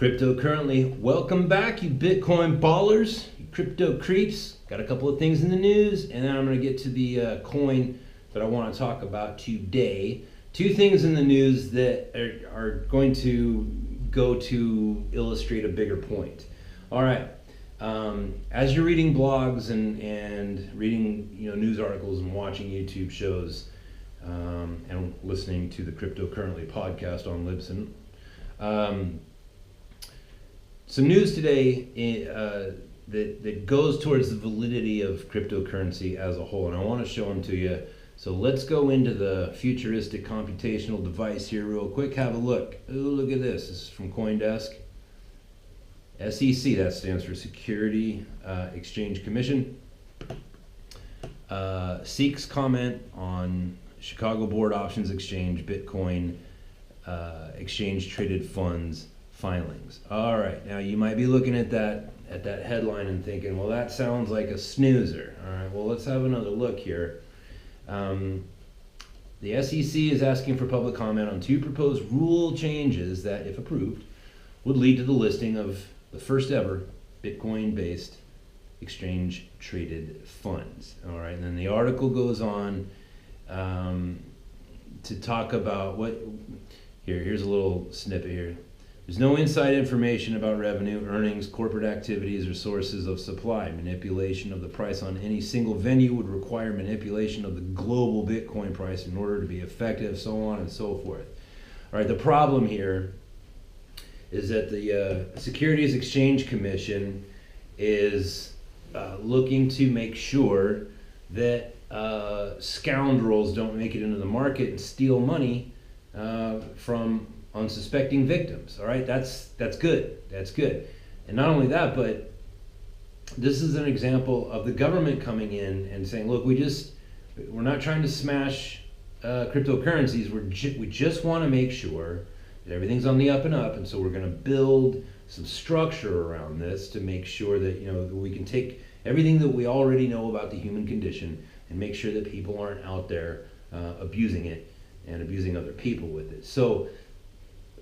Crypto currently. Welcome back, you Bitcoin ballers, you crypto creeps. Got a couple of things in the news, and then I'm going to get to the coin that I want to talk about today. Two things in the news that are going to go to illustrate a bigger point. All right. As you're reading blogs and reading news articles and watching YouTube shows and listening to the Crypto Currently podcast on Libsyn, some news today that goes towards the validity of cryptocurrency as a whole, and I want to show them to you. So let's go into the futuristic computational device here real quick. Have a look. Ooh, look at this. This is from CoinDesk. SEC, that stands for Security Exchange Commission, seeks comment on Chicago Board Options Exchange Bitcoin exchange traded funds filings. All right, now you might be looking at that headline and thinking, well, that sounds like a snoozer. All right, well, let's have another look here. The SEC is asking for public comment on two proposed rule changes that, if approved, would lead to the listing of the first ever Bitcoin-based exchange-traded funds. All right, and then the article goes on to talk about what. Here's a little snippet here. There's no inside information about revenue, earnings, corporate activities, or sources of supply. Manipulation of the price on any single venue would require manipulation of the global Bitcoin price in order to be effective, so on and so forth. All right, the problem here is that the Securities Exchange Commission is looking to make sure that scoundrels don't make it into the market and steal money from unsuspecting victims. All right, that's good. That's good. And not only that, but this is an example of the government coming in and saying, look, we're not trying to smash cryptocurrencies. We just want to make sure that everything's on the up and up, and so we're going to build some structure around this to make sure that that we can take everything that we already know about the human condition and make sure that people aren't out there abusing it and abusing other people with it. So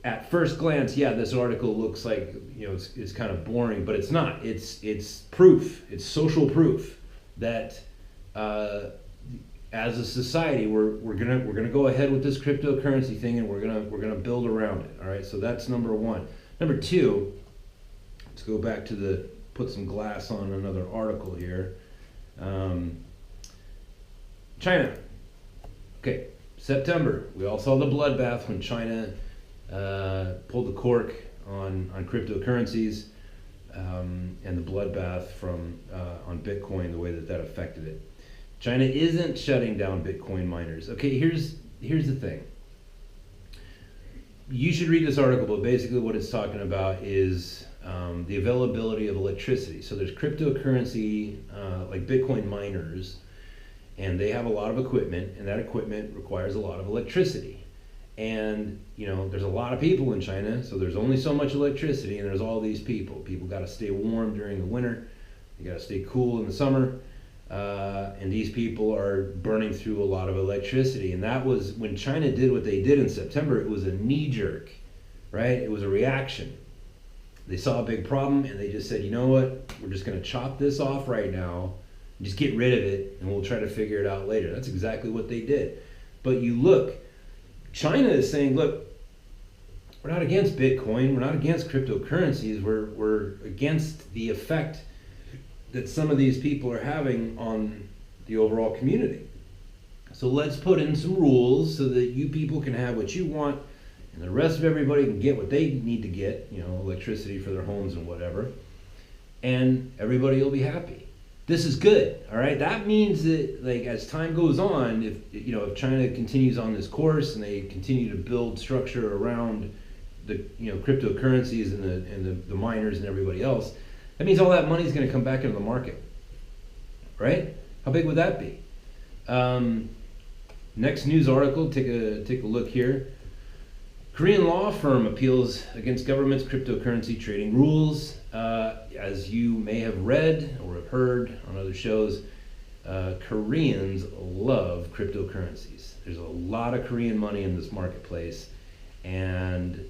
at first glance, yeah, this article looks like it's kind of boring, but it's not. It's proof. It's social proof that as a society we're gonna go ahead with this cryptocurrency thing, and we're gonna build around it. All right. So that's number one. Number two. Let's go back to put some glass on another article here. China. Okay. September. We all saw the bloodbath when China pulled the cork on cryptocurrencies and the bloodbath on Bitcoin, the way that affected it. China isn't shutting down Bitcoin miners. Okay, here's the thing. You should read this article, but basically what it's talking about is the availability of electricity. So there's cryptocurrency like Bitcoin miners, and they have a lot of equipment, and that equipment requires a lot of electricity. And there's a lot of people in China, so there's only so much electricity, and there's all these people. People got to stay warm during the winter. They got to stay cool in the summer. And these people are burning through a lot of electricity. And that was when China did what they did in September. It was a knee jerk, right? It was a reaction. They saw a big problem and they just said, you know what? We're just going to chop this off right now, just get rid of it, and we'll try to figure it out later. That's exactly what they did. But you look, China is saying, look, we're not against Bitcoin. We're not against cryptocurrencies. We're against the effect that some of these people are having on the overall community. So let's put in some rules so that you people can have what you want and the rest of everybody can get what they need to get, electricity for their homes and whatever, and everybody will be happy. This is good, all right? That means that, as time goes on, if China continues on this course and they continue to build structure around the cryptocurrencies and the miners and everybody else, that means all that money is going to come back into the market, right? How big would that be? Next news article, take a look here. Korean law firm appeals against government's cryptocurrency trading rules. As you may have read or have heard on other shows, Koreans love cryptocurrencies. There's a lot of Korean money in this marketplace, and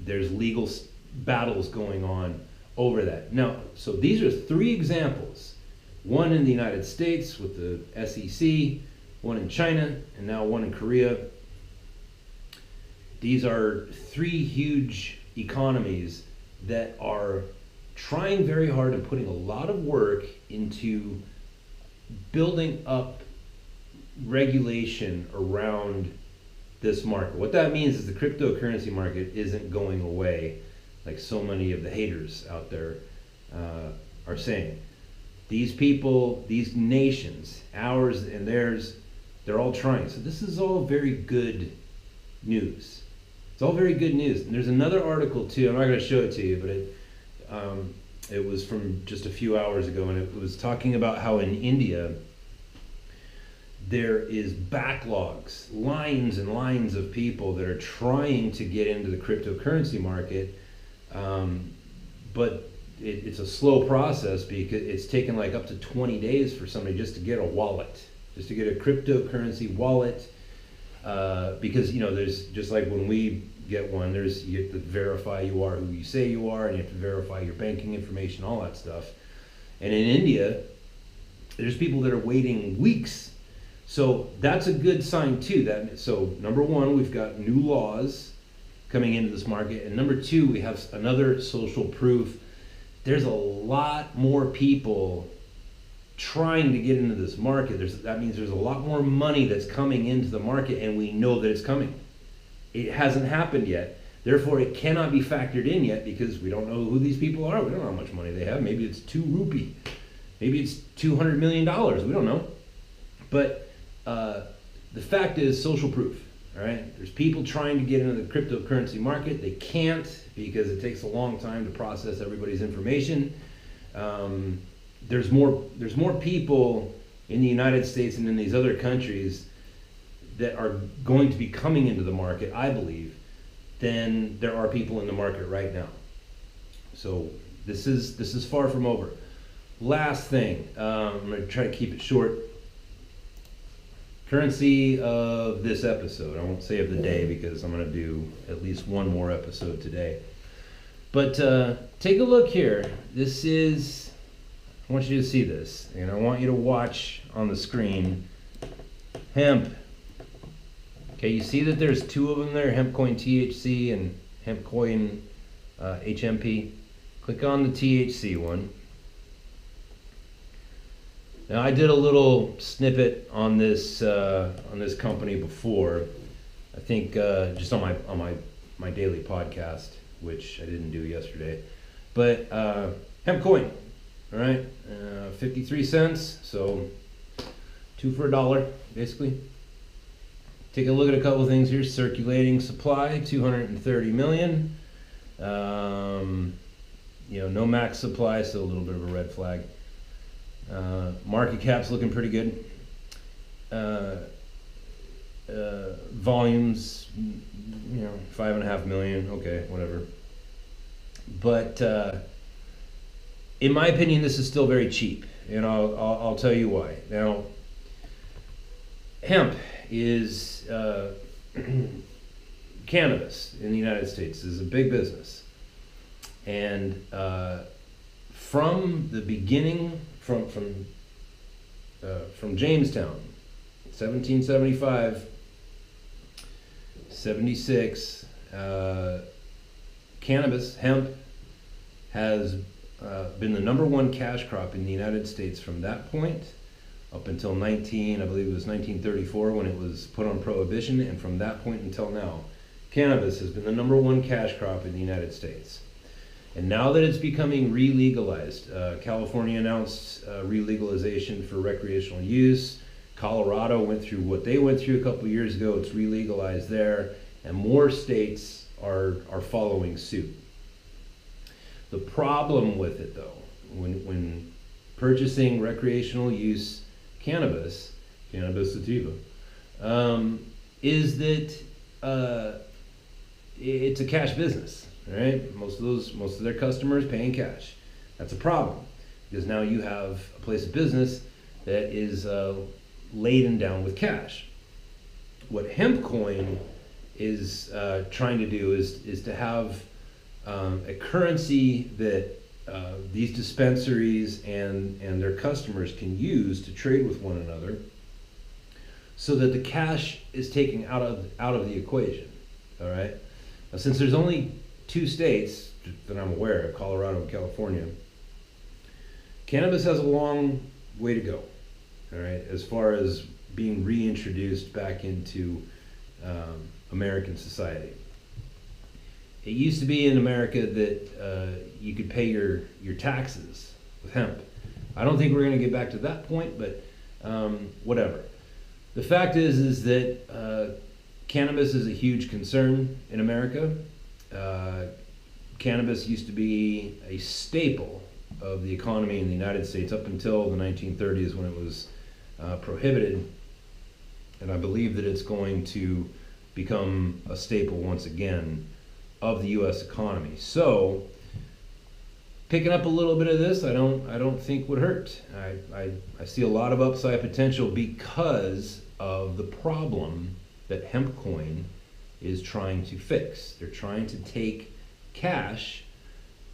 there's legal battles going on over that. Now, so these are 3 examples. One in the United States with the SEC, one in China, and now one in Korea. These are 3 huge economies that are trying very hard and putting a lot of work into building up regulation around this market. What that means is the cryptocurrency market isn't going away like so many of the haters out there are saying. These people, these nations, ours and theirs, they're all trying. So this is all very good news. It's all very good news. And there's another article too. I'm not going to show it to you, but it was from just a few hours ago, and it was talking about how in India there is backlogs, lines and lines of people that are trying to get into the cryptocurrency market, but it's a slow process because it's taken like up to 20 days for somebody just to get a wallet, just to get a cryptocurrency wallet, because there's just like when we get one, you have to verify you are who you say you are, and you have to verify your banking information, all that stuff. And in India, there's people that are waiting weeks. So that's a good sign too. So number 1, we've got new laws coming into this market, and number 2, we have another social proof. There's a lot more people trying to get into this market. That means there's a lot more money that's coming into the market, and we know that it's coming. It hasn't happened yet. Therefore, it cannot be factored in yet because we don't know who these people are. We don't know how much money they have. Maybe it's 2 rupee. Maybe it's $200 million. We don't know. But the fact is social proof. All right, there's people trying to get into the cryptocurrency market. They can't because it takes a long time to process everybody's information. There's more people in the United States and in these other countries that are going to be coming into the market, I believe, than there are people in the market right now. So this is far from over. Last thing, I'm going to try to keep it short. Currency of this episode. I won't say of the day because I'm going to do at least one more episode today. But take a look here. This is, I want you to see this, and I want you to watch on the screen hemp. Okay, you see that there's 2 of them there, hemp coin THC and hemp coin HMP. Click on the THC one. Now I did a little snippet on this company before. I think just on my daily podcast, which I didn't do yesterday. But hemp coin, all right, 53 cents, so 2 for $1, basically. Take a look at a couple of things here. Circulating supply, 230 million. No max supply, so a little bit of a red flag. Market cap's looking pretty good. Volumes, 5.5 million. Okay, whatever. But in my opinion, this is still very cheap, and I'll tell you why. Now, hemp is cannabis in the United States is a big business, and from the beginning, from Jamestown, 1775, 76, cannabis, hemp, has been the #1 cash crop in the United States from that point up until I believe it was 1934 when it was put on prohibition, and from that point until now, cannabis has been the #1 cash crop in the United States. And now that it's becoming re-legalized, California announced re-legalization for recreational use. Colorado went through what they went through a couple years ago. It's re-legalized there, and more states are following suit. The problem with it, though, when purchasing recreational use cannabis sativa, is that it's a cash business. Right? Most of their customers paying cash. That's a problem because now you have a place of business that is laden down with cash. What hemp coin is trying to do is to have a currency that these dispensaries and their customers can use to trade with one another, so that the cash is taken out of the equation. All right. Now, since there's only 2 states that I'm aware of, Colorado and California, cannabis has a long way to go. All right, as far as being reintroduced back into American society. It used to be in America that you could pay your taxes with hemp. I don't think we're going to get back to that point, but whatever. The fact is that cannabis is a huge concern in America. Cannabis used to be a staple of the economy in the United States up until the 1930s, when it was prohibited. And I believe that it's going to become a staple once again of the U.S. economy. So picking up a little bit of this, I don't think would hurt. I see a lot of upside potential because of the problem that hemp coin is trying to fix. They're trying to take cash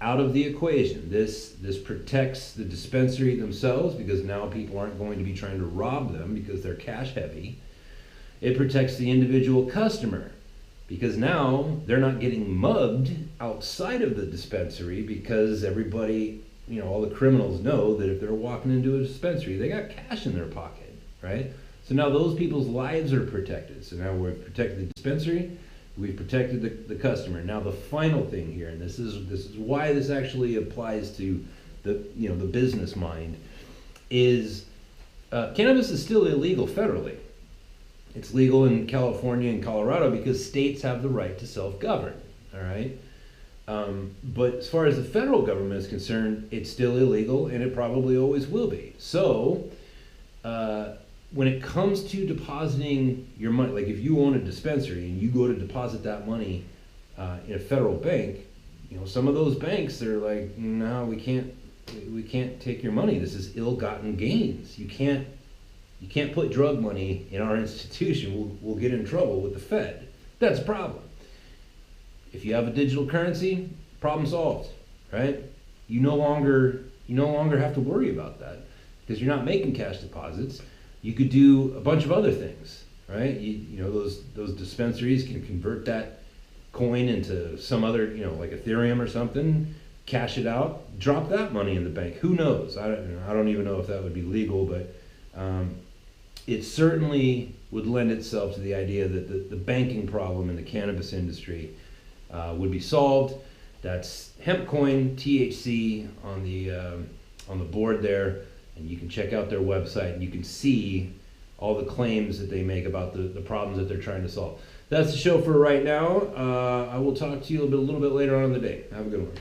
out of the equation. This protects the dispensary themselves, because now people aren't going to be trying to rob them because they're cash heavy. It protects the individual customer, because now they're not getting mugged outside of the dispensary, because everybody, all the criminals know that if they're walking into a dispensary, they got cash in their pocket, right? So now those people's lives are protected. So now we've protected the dispensary, we've protected the customer. Now the final thing here, and this is why this actually applies to the business mind, is cannabis is still illegal federally. It's legal in California and Colorado because states have the right to self-govern, all right? But as far as the federal government is concerned, it's still illegal, and it probably always will be. So when it comes to depositing your money, like if you own a dispensary and you go to deposit that money in a federal bank, some of those banks, they're like, no, we can't take your money. This is ill-gotten gains. You can't put drug money in our institution. We'll get in trouble with the Fed. That's a problem. If you have a digital currency, problem solved, right? You no longer have to worry about that, because you're not making cash deposits. You could do a bunch of other things, right? Those dispensaries can convert that coin into some other, like Ethereum or something, cash it out, drop that money in the bank. Who knows? I don't even know if that would be legal, but it certainly would lend itself to the idea that the banking problem in the cannabis industry would be solved. That's hemp coin, THC on the board there, and you can check out their website and you can see all the claims that they make about the problems that they're trying to solve. That's the show for right now. I will talk to you a little bit later on in the day. Have a good one.